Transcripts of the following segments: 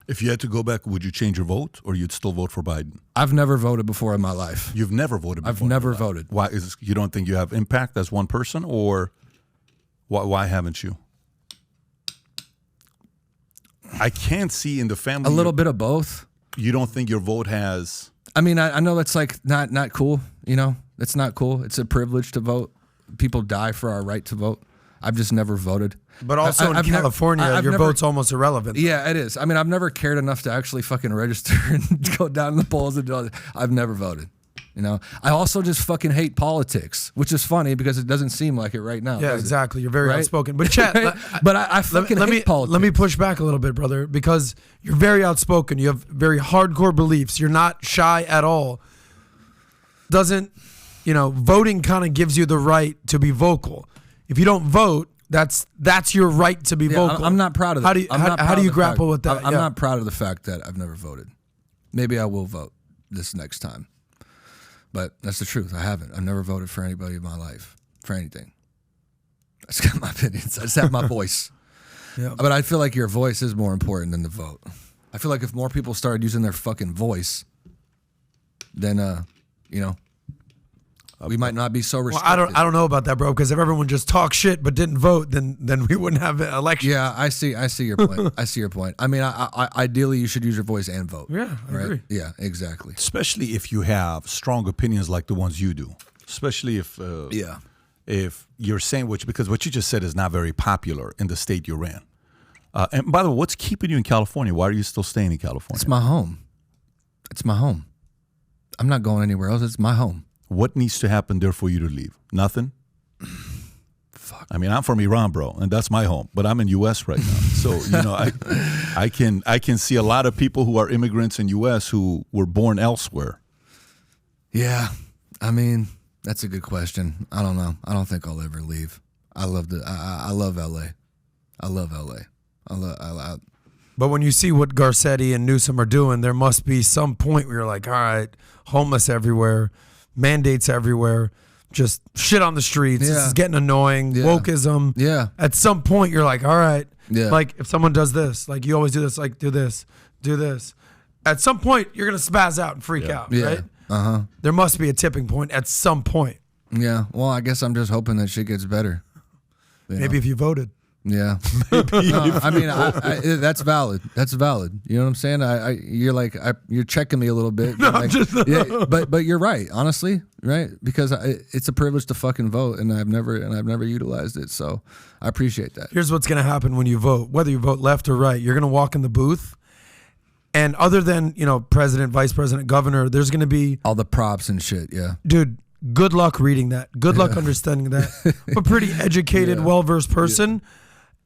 If you had to go back, would you change your vote, or you'd still vote for Biden? I've never voted before in my life. You've never voted before? I've never voted. Why? You don't think you have impact as one person, or why haven't you? I can't see in the family. A little bit of both. You don't think your vote has... I mean, I know that's like not cool, you know? It's not cool. It's a privilege to vote. People die for our right to vote. I've just never voted. But also in California, your vote's almost irrelevant. Yeah, it is. I mean, I've never cared enough to actually fucking register and go down to the polls and do all that. I've never voted. You know, I also just fucking hate politics, which is funny because it doesn't seem like it right now. Yeah, exactly. You're very outspoken. But Chet, but I fucking hate politics. Let me push back a little bit, brother, because you're very outspoken. You have very hardcore beliefs. You're not shy at all. Voting kind of gives you the right to be vocal. If you don't vote, that's your right to be vocal. I'm not proud of that. How do you grapple with that? I'm not proud of the fact that I've never voted. Maybe I will vote this next time. But that's the truth. I haven't. I've never voted for anybody in my life, for anything. I just got my opinions. I just have my voice. Yeah. But I feel like your voice is more important than the vote. I feel like if more people started using their fucking voice, then, we might not be so restricted. Well, I don't know about that, bro, because if everyone just talked shit but didn't vote, then we wouldn't have elections. Yeah, I see your point. I see your point. I mean, ideally, you should use your voice and vote. Yeah, I agree. Yeah, exactly. Especially if you have strong opinions like the ones you do. Especially if you're saying because what you just said is not very popular in the state you're in. And by the way, what's keeping you in California? Why are you still staying in California? It's my home. It's my home. I'm not going anywhere else. It's my home. What needs to happen there for you to leave? Nothing? Fuck. I mean, I'm from Iran, bro, and that's my home. But I'm in U.S. right now. So, I can see a lot of people who are immigrants in U.S. who were born elsewhere. Yeah. I mean, that's a good question. I don't know. I don't think I'll ever leave. I love L.A. I love L.A. But when you see what Garcetti and Newsom are doing, there must be some point where you're like, all right, homeless everywhere, mandates everywhere, just shit on the streets. Yeah. This is getting annoying. Yeah. Wokeism. Yeah. At some point, you're like, all right. Yeah. Like if someone does this, like you always do this, like do this, do this. At some point, you're gonna spaz out and freak out, right? Uh-huh. There must be a tipping point at some point. Yeah. Well, I guess I'm just hoping that shit gets better. Maybe if you voted. Yeah. I mean, that's valid. That's valid. You know what I'm saying? You're checking me a little bit. No, like, but you're right. Honestly, right? Because it's a privilege to fucking vote, and I've never utilized it. So I appreciate that. Here's what's gonna happen when you vote. Whether you vote left or right, you're gonna walk in the booth, and other than president, vice president, governor, there's gonna be all the props and shit. Yeah, dude. Good luck reading that. Good luck understanding that. I'm a pretty educated, well-versed person.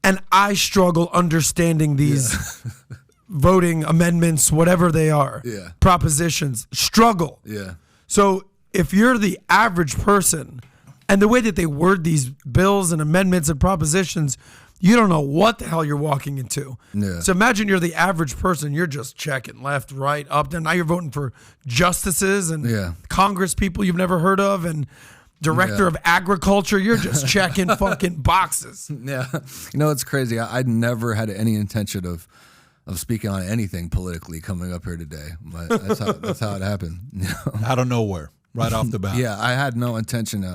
And I struggle understanding these voting amendments, whatever they are, propositions, struggle. Yeah. So if you're the average person and the way that they word these bills and amendments and propositions, you don't know what the hell you're walking into. Yeah. So imagine you're the average person. You're just checking left, right, up, down. Now you're voting for justices and Congress people you've never heard of and director of agriculture. You're just checking fucking boxes. Yeah. It's crazy. I never had any intention of speaking on anything politically coming up here today. But that's how it happened. Out of nowhere, right off the bat. Yeah, I had no intention.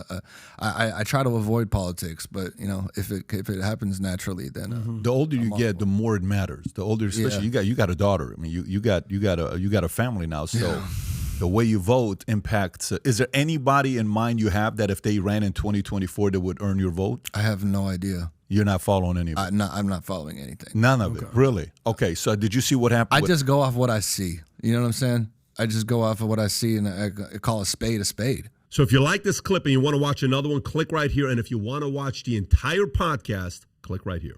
I try to avoid politics, but if it happens naturally, then the older you get, the more it matters. The older, especially you got a daughter. I mean, you got a family now, so. The way you vote impacts. Is there anybody in mind you have that if they ran in 2024, they would earn your vote? I have no idea. You're not following anything? I'm not following anything. None of it? Really? Okay, so did you see what happened? I just go off what I see. You know what I'm saying? I just go off of what I see, and I call a spade a spade. So if you like this clip and you want to watch another one, click right here. And if you want to watch the entire podcast, click right here.